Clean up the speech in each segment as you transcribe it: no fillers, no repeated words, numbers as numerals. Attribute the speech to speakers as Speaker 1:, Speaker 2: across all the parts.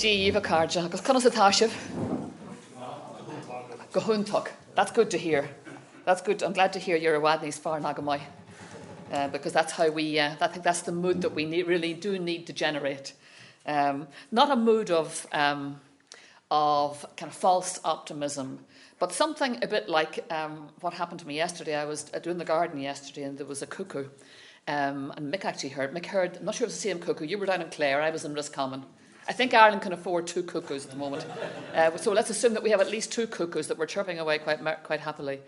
Speaker 1: Díomh Carja, agus conas atá sibh. Go huntach. That's good to hear. That's good. I'm glad to hear you're a Wadney's far nagamai. Because that's how we, I think that's the mood that we really do need to generate. Not a mood of kind of false optimism, but something a bit like what happened to me yesterday. I was doing the garden yesterday and there was a cuckoo. And Mick actually heard. Mick heard, I'm not sure if it's the same cuckoo. You were down in Clare, I was in Roscommon. I think Ireland can afford 2 cuckoos at the moment. So let's assume that we have at least 2 cuckoos that were chirping away quite happily.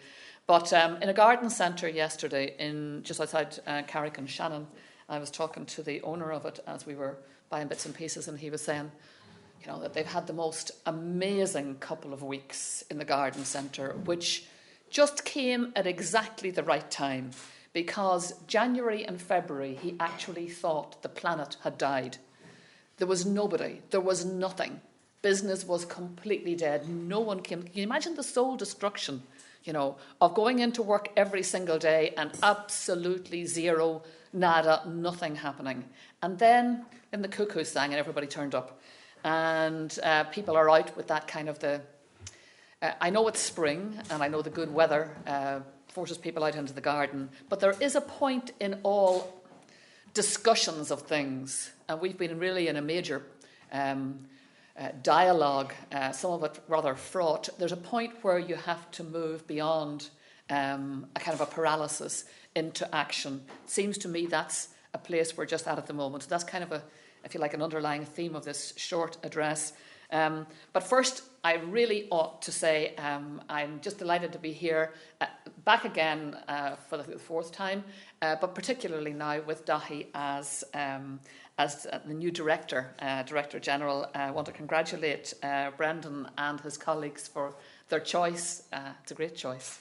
Speaker 1: But in a garden centre yesterday, just outside Carrick-on-Shannon, I was talking to the owner of it as we were buying bits and pieces, and he was saying, you know, that they've had the most amazing couple of weeks in the garden centre, which just came at exactly the right time, because January and February, he actually thought the planet had died. There was nobody. There was nothing. Business was completely dead. No one came. Can you imagine the soul destruction, you know, of going into work every single day and absolutely zero, nada, nothing happening. And then in the cuckoo sang and everybody turned up. And people are out with that kind of I know it's spring and I know the good weather forces people out into the garden. But there is a point in all discussions of things, and we've been really in a major dialogue, some of it rather fraught. There's a point where you have to move beyond a kind of a paralysis into action. It seems to me that's a place we're just at the moment. So that's kind of if you like, an underlying theme of this short address. But first, I really ought to say I'm just delighted to be here, back again for the 4th time, but particularly now with Daithí as the new Director General. I want to congratulate Brendan and his colleagues for their choice. It's a great choice.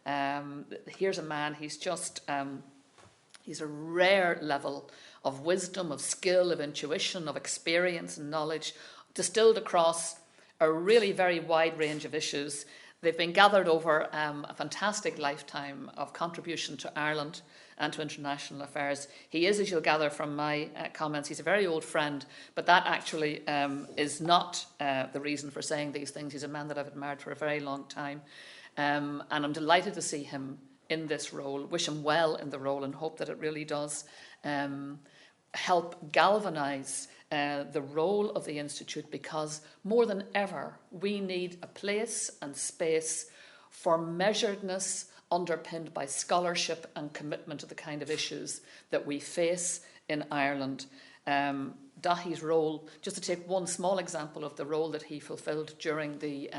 Speaker 1: Here's a man, he's a rare level of wisdom, of skill, of intuition, of experience and knowledge, distilled across a really very wide range of issues. They've been gathered over a fantastic lifetime of contribution to Ireland and to international affairs. He is, as you'll gather from my comments, he's a very old friend, but that actually is not the reason for saying these things. He's a man that I've admired for a very long time. And I'm delighted to see him in this role, wish him well in the role, and hope that it really does help galvanise the role of the Institute, because more than ever we need a place and space for measuredness underpinned by scholarship and commitment to the kind of issues that we face in Ireland. Daithí's role, just to take one small example of the role that he fulfilled during the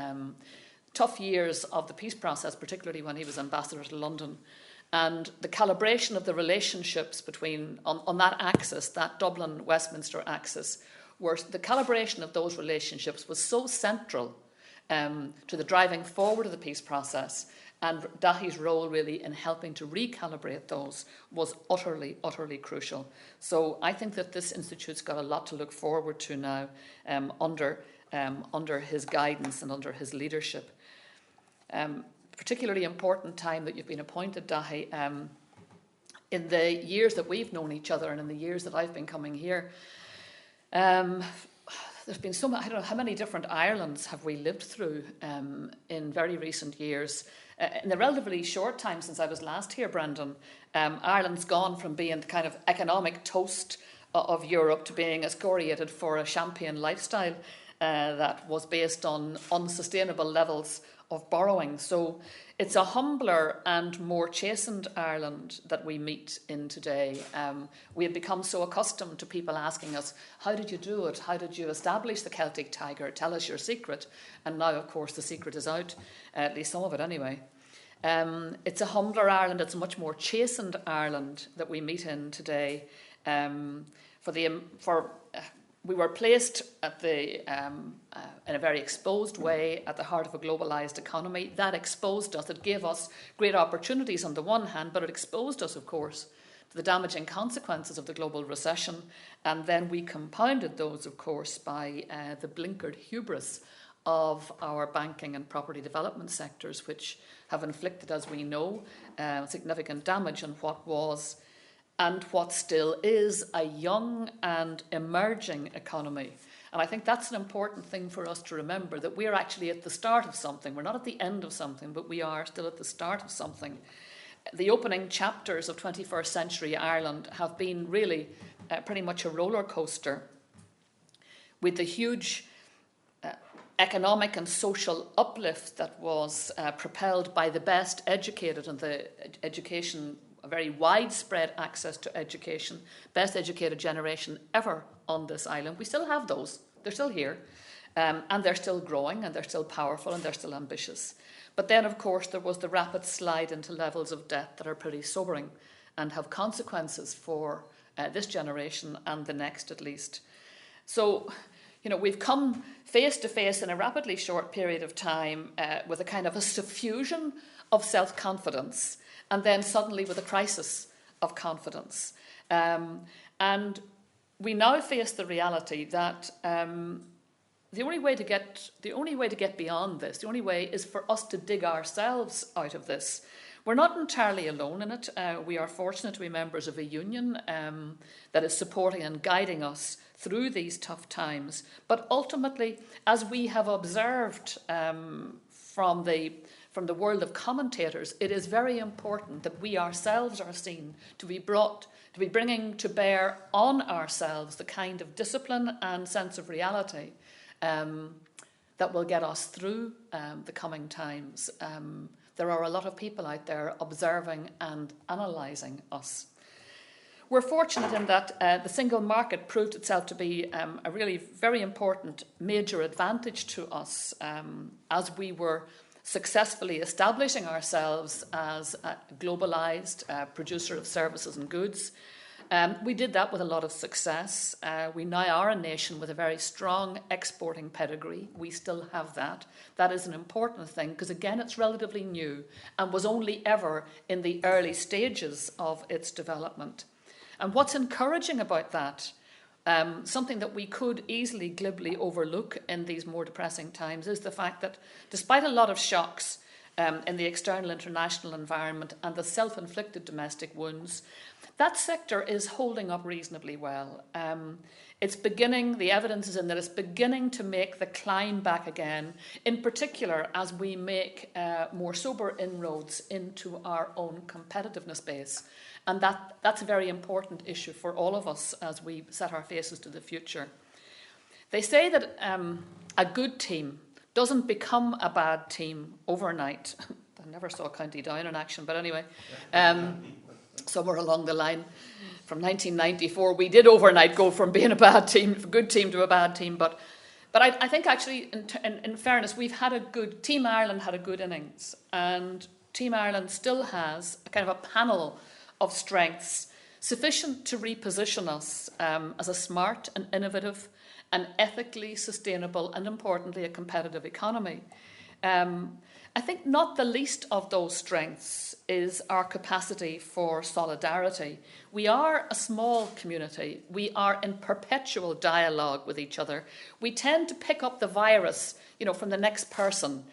Speaker 1: tough years of the peace process, particularly when he was ambassador to London, and the calibration of the relationships between, on that axis, that Dublin-Westminster axis, where the calibration of those relationships was so central to the driving forward of the peace process, and Daithí's role really in helping to recalibrate those was utterly, utterly crucial. So I think that this Institute's got a lot to look forward to now under his guidance and under his leadership. Particularly important time that you've been appointed, Daithí. In the years that we've known each other and in the years that I've been coming here, there's been so many, I don't know how many different Irelands have we lived through in very recent years. In the relatively short time since I was last here, Brendan, Ireland's gone from being the kind of economic toast of Europe to being excoriated for a champagne lifestyle that was based on unsustainable levels of borrowing. So it's a humbler and more chastened Ireland that we meet in today. We have become so accustomed to people asking us, how did you do it? How did you establish the Celtic Tiger? Tell us your secret. And now, of course, the secret is out, at least some of it anyway. It's a humbler Ireland. It's a much more chastened Ireland that we meet in today. We were placed in a very exposed way at the heart of a globalised economy. That exposed us. It gave us great opportunities on the one hand, but it exposed us, of course, to the damaging consequences of the global recession. And then we compounded those, of course, by the blinkered hubris of our banking and property development sectors, which have inflicted, as we know, significant damage on what was and what still is a young and emerging economy. And I think that's an important thing for us to remember, that we're actually at the start of something. We're not at the end of something, but we are still at the start of something. The opening chapters of 21st century Ireland have been really pretty much a roller coaster, with the huge economic and social uplift that was propelled by the best educated and the education, a very widespread access to education, best educated generation ever on this island. We still have those. They're still here. And they're still growing, and they're still powerful, and they're still ambitious. But then, of course, there was the rapid slide into levels of debt that are pretty sobering and have consequences for this generation and the next, at least. So, we've come face to face in a rapidly short period of time with a kind of a suffusion of self-confidence, and then suddenly with a crisis of confidence. And we now face the reality that the only way to get beyond this, the only way is for us to dig ourselves out of this. We're not entirely alone in it. We are fortunate to be members of a union that is supporting and guiding us through these tough times. But ultimately, as we have observed from the world of commentators, it is very important that we ourselves are seen to be bringing to bear on ourselves the kind of discipline and sense of reality that will get us through the coming times. There are a lot of people out there observing and analysing us. We're fortunate in that the single market proved itself to be a really very important major advantage to us as we were successfully establishing ourselves as a globalised producer of services and goods. We did that with a lot of success. We now are a nation with a very strong exporting pedigree. We still have that. That is an important thing because, again, it's relatively new and was only ever in the early stages of its development. And what's encouraging about that, something that we could easily glibly overlook in these more depressing times, is the fact that despite a lot of shocks in the external international environment and the self-inflicted domestic wounds, that sector is holding up reasonably well. The evidence is in that it's beginning to make the climb back again, in particular as we make more sober inroads into our own competitiveness base. And that's a very important issue for all of us as we set our faces to the future. They say that a good team doesn't become a bad team overnight. I never saw County Down in action, but anyway. Somewhere along the line, from 1994, we did overnight go from being a good team to a bad team. But I think actually, in fairness, Team Ireland had a good innings, and Team Ireland still has a kind of a panel of strengths sufficient to reposition us as a smart and innovative and ethically sustainable and, importantly, a competitive economy. I think not the least of those strengths is our capacity for solidarity. We are a small community. We are in perpetual dialogue with each other. We tend to pick up the virus, from the next person.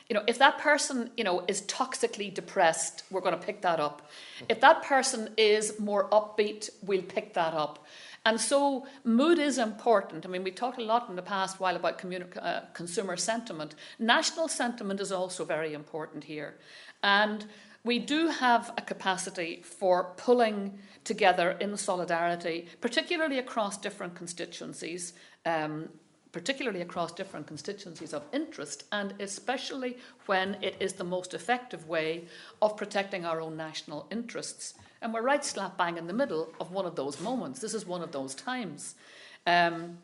Speaker 1: If that person, is toxically depressed, we're going to pick that up. If that person is more upbeat, we'll pick that up. And so mood is important. I mean, we talked a lot in the past while about consumer sentiment. National sentiment is also very important here. And we do have a capacity for pulling together in solidarity, particularly across different constituencies, of interest, and especially when it is the most effective way of protecting our own national interests. And we're right slap bang in the middle of one of those moments. This is one of those times. And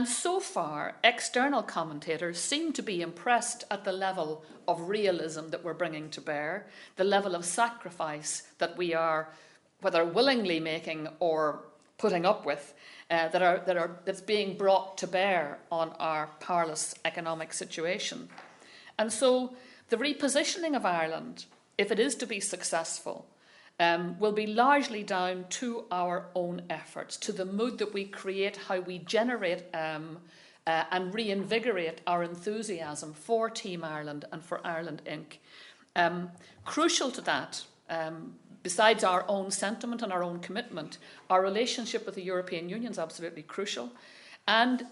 Speaker 1: so far, external commentators seem to be impressed at the level of realism that we're bringing to bear, the level of sacrifice that we are, whether willingly making or putting up with, that's being brought to bear on our powerless economic situation. And so the repositioning of Ireland, if it is to be successful, will be largely down to our own efforts, to the mood that we create, how we generate and reinvigorate our enthusiasm for Team Ireland and for Ireland Inc. Crucial to that, besides our own sentiment and our own commitment, our relationship with the European Union is absolutely crucial. And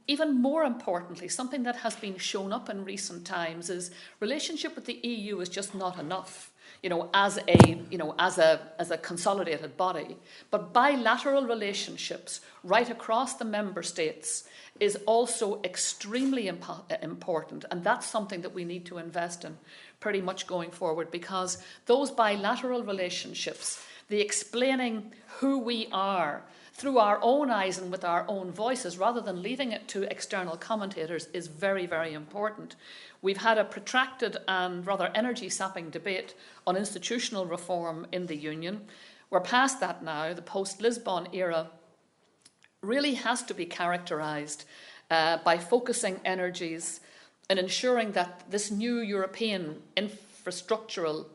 Speaker 1: even more importantly, something that has been shown up in recent times is relationship with the EU is just not enough, as a consolidated body. But bilateral relationships right across the member states is also extremely important, and that's something that we need to invest in pretty much going forward, because those bilateral relationships, the explaining who we are through our own eyes and with our own voices, rather than leaving it to external commentators, is very, very important. We've had a protracted and rather energy-sapping debate on institutional reform in the Union. We're past that now. The post-Lisbon era really has to be characterised by focusing energies and ensuring that this new European infrastructural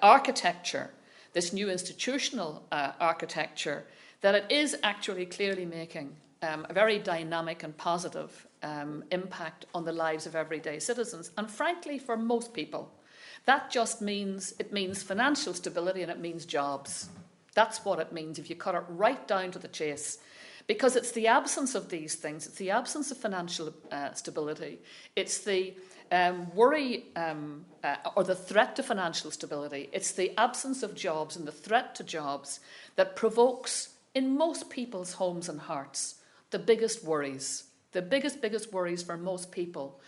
Speaker 1: architecture, this new institutional architecture, that it is actually clearly making a very dynamic and positive impact on the lives of everyday citizens. And frankly, for most people, that just means financial stability and it means jobs. That's what it means if you cut it right down to the chase. Because it's the absence of these things, it's the absence of financial stability, it's the worry or the threat to financial stability, it's the absence of jobs and the threat to jobs that provokes, in most people's homes and hearts, the biggest worries. The biggest worries for most people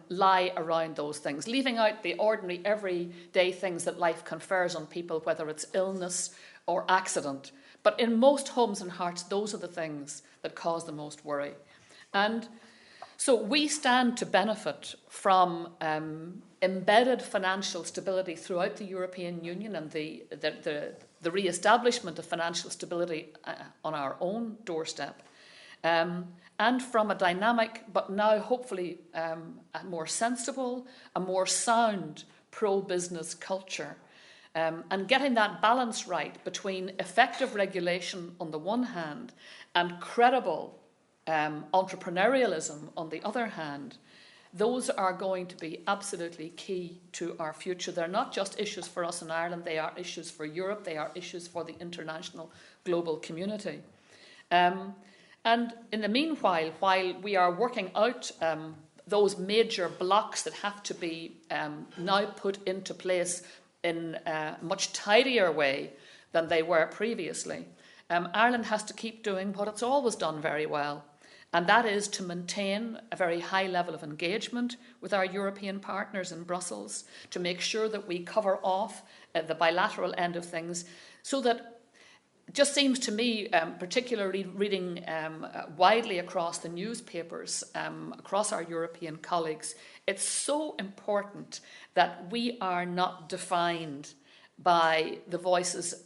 Speaker 1: lie around those things, leaving out the ordinary, everyday things that life confers on people, whether it's illness or accident. But in most homes and hearts, those are the things that cause the most worry. And so we stand to benefit from embedded financial stability throughout the European Union and the re-establishment of financial stability on our own doorstep. And from a dynamic, but now hopefully a more sensible, a more sound pro-business culture. And getting that balance right between effective regulation on the one hand and credible entrepreneurialism on the other hand, those are going to be absolutely key to our future. They're not just issues for us in Ireland, they are issues for Europe, they are issues for the international global community. And in the meanwhile, while we are working out those major blocks that have to be now put into place in a much tidier way than they were previously, Ireland has to keep doing what it's always done very well, and that is to maintain a very high level of engagement with our European partners in Brussels, to make sure that we cover off the bilateral end of things, so that it just seems to me, particularly reading widely across the newspapers, across our European colleagues, it's so important that we are not defined by the voices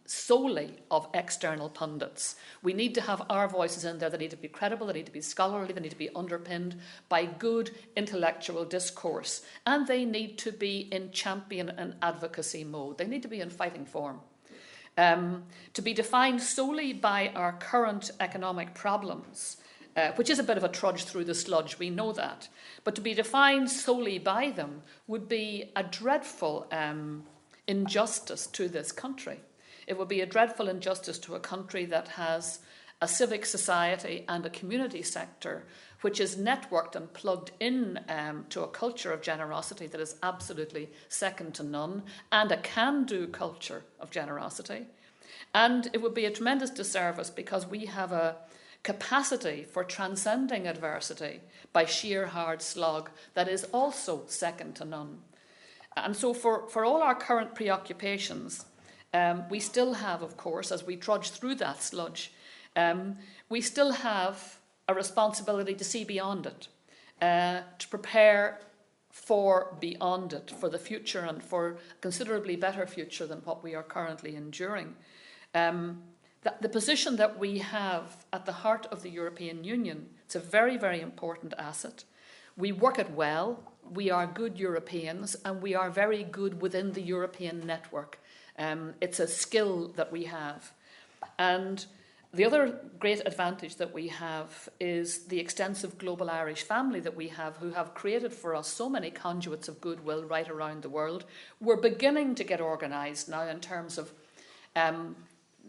Speaker 1: solely of external pundits. We need to have our voices in there. They need to be credible, they need to be scholarly, they need to be underpinned by good intellectual discourse, and they need to be in champion and advocacy mode. They need to be in fighting form. To be defined solely by our current economic problems, which is a bit of a trudge through the sludge, we know that, but to be defined solely by them would be a dreadful injustice to this country. It would be a dreadful injustice to a country that has a civic society and a community sector which is networked and plugged in to a culture of generosity that is absolutely second to none, and a can-do culture of generosity. And it would be a tremendous disservice because we have a capacity for transcending adversity by sheer hard slog that is also second to none. And so for all our current preoccupations, we still have, of course, as we trudge through that sludge, we still have a responsibility to see beyond it, to prepare for beyond it, for the future and for a considerably better future than what we are currently enduring. The position that we have at the heart of the European Union, it's a very, very important asset. We work it well, we are good Europeans, and we are very good within the European network. It's a skill that we have. And the other great advantage that we have is the extensive global Irish family that we have, who have created for us so many conduits of goodwill right around the world. We're beginning to get organised now in terms of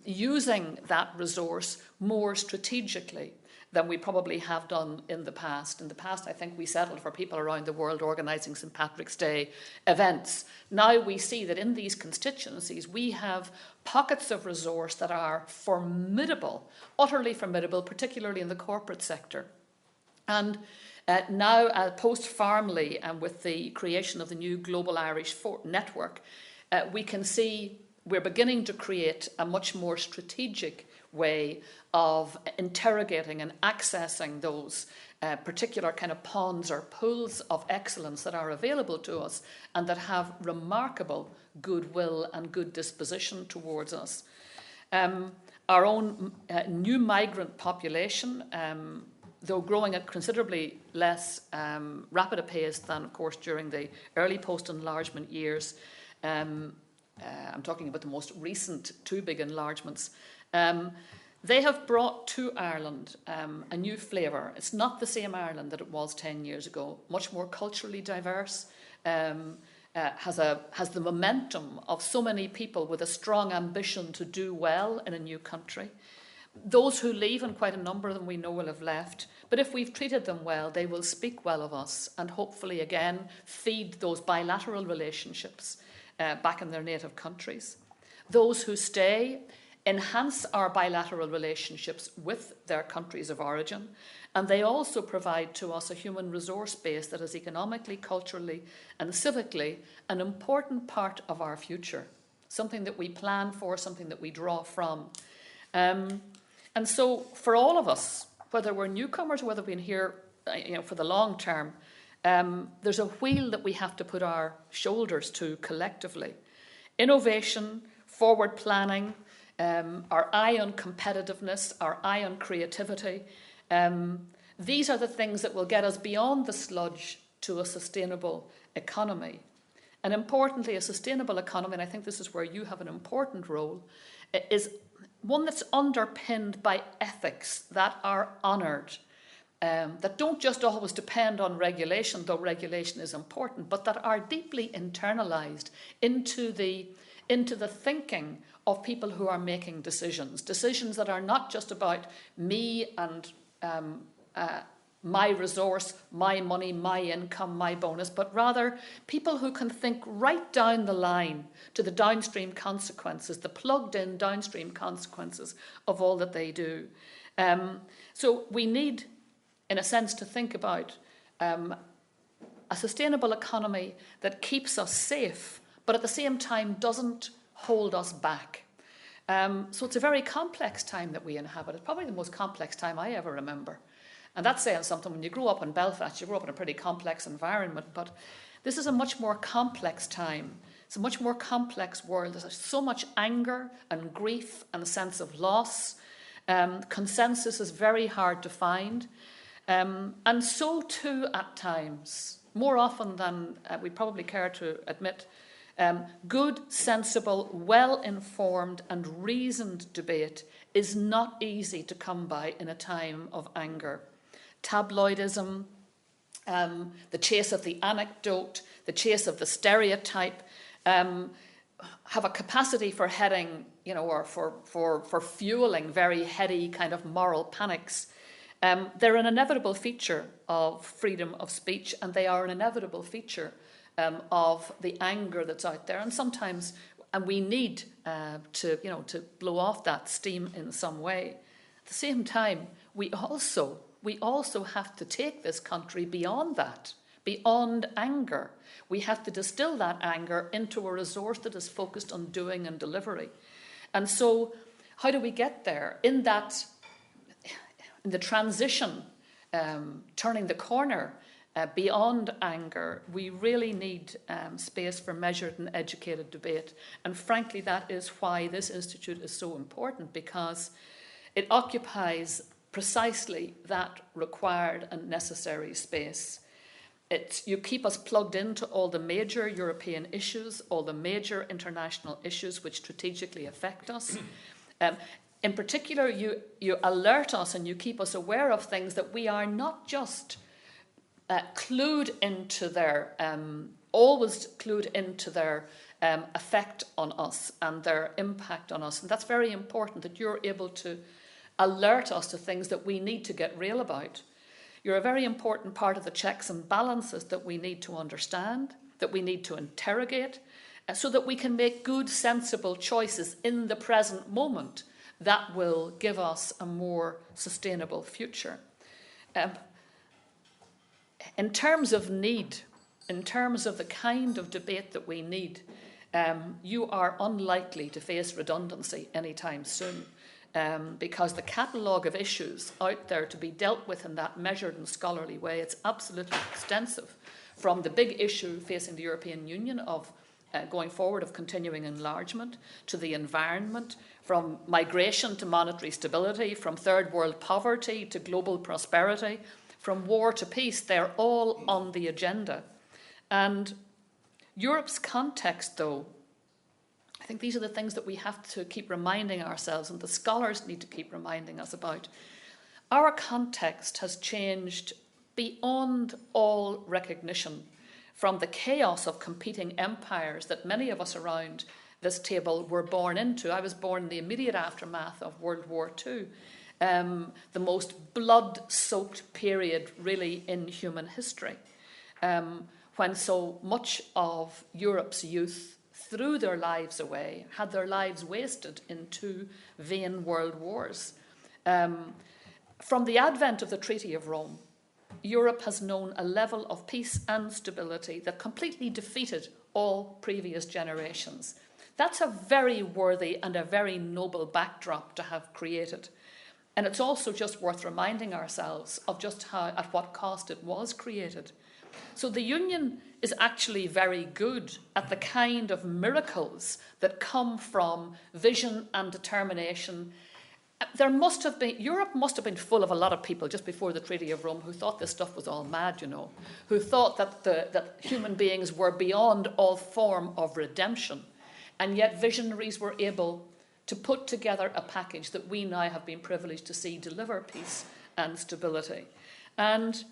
Speaker 1: using that resource more strategically than we probably have done in the past. In the past, I think we settled for people around the world organising St. Patrick's Day events. Now we see that in these constituencies, we have pockets of resource that are formidable, utterly formidable, particularly in the corporate sector. And now, post-Farmley and with the creation of the new Global Irish Network, we can see we're beginning to create a much more strategic way of interrogating and accessing those particular kind of ponds or pools of excellence that are available to us and that have remarkable goodwill and good disposition towards us. Our own new migrant population, though growing at considerably less rapid a pace than, of course, during the early post-enlargement years, I'm talking about the most recent two big enlargements, they have brought to Ireland a new flavour. It's not the same Ireland that it was 10 years ago, much more culturally diverse, has the momentum of so many people with a strong ambition to do well in a new country. Those who leave, and quite a number of them we know will have left, but if we've treated them well, they will speak well of us and hopefully again feed those bilateral relationships back in their native countries. Those who stay enhance our bilateral relationships with their countries of origin, and they also provide to us a human resource base that is economically, culturally and civically an important part of our future, something that we plan for, something that we draw from. And so for all of us, whether we're newcomers or whether we've been here for the long term, there's a wheel that we have to put our shoulders to collectively. Innovation, forward planning, our eye on competitiveness, our eye on creativity. These are the things that will get us beyond the sludge to a sustainable economy. And importantly, a sustainable economy, and I think this is where you have an important role, is one that's underpinned by ethics that are honoured, that don't just always depend on regulation, though regulation is important, but that are deeply internalised into the thinking of people who are making decisions that are not just about me and my resource, my money, my income, my bonus, but rather people who can think right down the line to the downstream consequences, the plugged-in downstream consequences of all that they do. So we need, in a sense, to think about a sustainable economy that keeps us safe, but at the same time doesn't hold us back. So it's a very complex time that we inhabit. It's probably the most complex time I ever remember. And that's saying something. When you grew up in Belfast, you grew up in a pretty complex environment, but this is a much more complex time. It's a much more complex world. There's so much anger and grief and a sense of loss. Consensus is very hard to find. And so too at times, more often than we probably care to admit, good, sensible, well-informed and reasoned debate is not easy to come by in a time of anger. Tabloidism, the chase of the anecdote, the chase of the stereotype, have a capacity for heading, or for fueling very heady kind of moral panics. They're an inevitable feature of freedom of speech, and they are an inevitable feature of the anger that's out there. And sometimes, and we need to blow off that steam in some way. At the same time, we also have to take this country beyond that, beyond anger. We have to distill that anger into a resource that is focused on doing and delivery. And so how do we get there? In the transition, turning the corner beyond anger, we really need space for measured and educated debate. And frankly, that is why this institute is so important, because it occupies precisely that required and necessary space. You keep us plugged into all the major European issues, all the major international issues which strategically affect us. In particular, you alert us and you keep us aware of things that we are not just always clued into their effect on us and their impact on us. And that's very important, that you're able to alert us to things that we need to get real about. You're a very important part of the checks and balances that we need to understand, that we need to interrogate, so that we can make good, sensible choices in the present moment that will give us a more sustainable future. In terms of need, in terms of the kind of debate that we need, you are unlikely to face redundancy anytime soon, because the catalogue of issues out there to be dealt with in that measured and scholarly way, it's absolutely extensive, from the big issue facing the European Union of going forward of continuing enlargement, to the environment, from migration to monetary stability, from third world poverty to global prosperity, from war to peace. They're all on the agenda. And Europe's context, though, I think these are the things that we have to keep reminding ourselves, and the scholars need to keep reminding us about. Our context has changed beyond all recognition, from the chaos of competing empires that many of us around this table were born into. I was born in the immediate aftermath of World War II, the most blood-soaked period really in human history, when so much of Europe's youth threw their lives away, had their lives wasted in two vain world wars. From the advent of the Treaty of Rome, Europe has known a level of peace and stability that completely defeated all previous generations. That's a very worthy and a very noble backdrop to have created. And it's also just worth reminding ourselves of just how, at what cost it was created. So the Union is actually very good at the kind of miracles that come from vision and determination. Europe must have been full of a lot of people just before the Treaty of Rome who thought this stuff was all mad, who thought that human beings were beyond all form of redemption. And yet visionaries were able to put together a package that we now have been privileged to see deliver peace and stability. And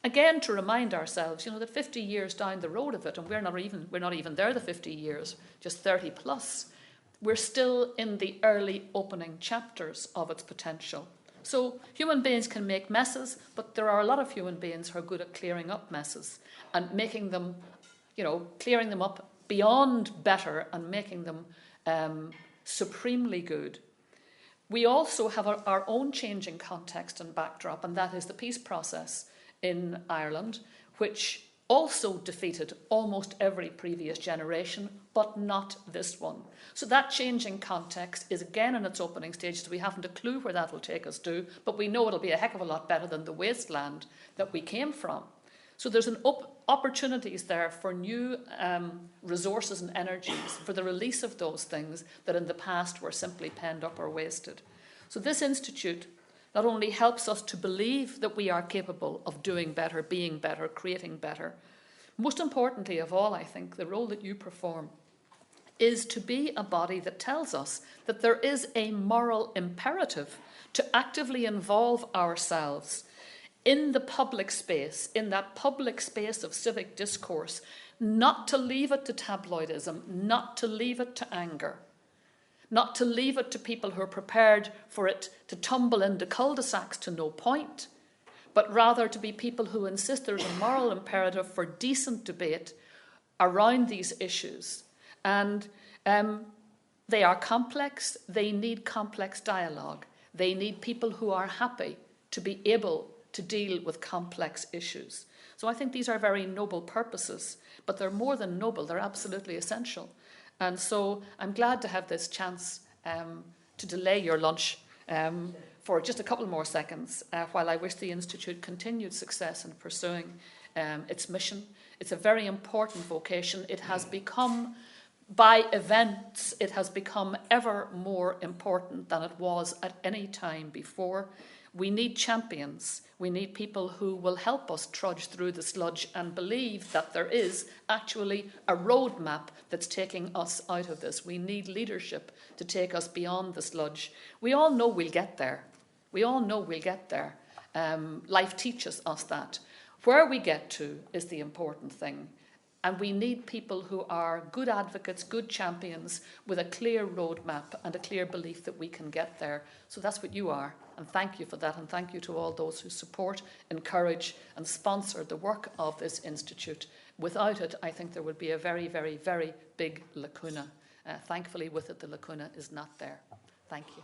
Speaker 1: again, to remind ourselves, that 50 years down the road of it, and we're not even there the 50 years, just 30 plus, we're still in the early opening chapters of its potential. So human beings can make messes, but there are a lot of human beings who are good at clearing up messes and making them, clearing them up beyond better and making them supremely good. We also have our own changing context and backdrop, and that is the peace process in Ireland, which also defeated almost every previous generation, but not this one. So that changing context is again in its opening stages. We haven't a clue where that will take us to, but we know it'll be a heck of a lot better than the wasteland that we came from. So there's opportunities there for new resources and energies, for the release of those things that in the past were simply penned up or wasted. So this institute not only helps us to believe that we are capable of doing better, being better, creating better, most importantly of all, I think, the role that you perform is to be a body that tells us that there is a moral imperative to actively involve ourselves in the public space, in that public space of civic discourse, not to leave it to tabloidism, not to leave it to anger, not to leave it to people who are prepared for it to tumble into cul-de-sacs to no point, but rather to be people who insist there's a moral imperative for decent debate around these issues. And they are complex, they need complex dialogue. They need people who are happy to be able to deal with complex issues. So I think these are very noble purposes, but they're more than noble, they're absolutely essential. And so I'm glad to have this chance to delay your lunch for just a couple more seconds while I wish the Institute continued success in pursuing its mission. It's a very important vocation. It has become, by events, it has become ever more important than it was at any time before. We need champions. We need people who will help us trudge through the sludge and believe that there is actually a roadmap that's taking us out of this. We need leadership to take us beyond the sludge. We all know we'll get there. We all know we'll get there. Life teaches us that. Where we get to is the important thing. And we need people who are good advocates, good champions, with a clear roadmap and a clear belief that we can get there. So that's what you are. And thank you for that. And thank you to all those who support, encourage and sponsor the work of this institute. Without it, I think there would be a very, very, very big lacuna. Thankfully, with it, the lacuna is not there. Thank you.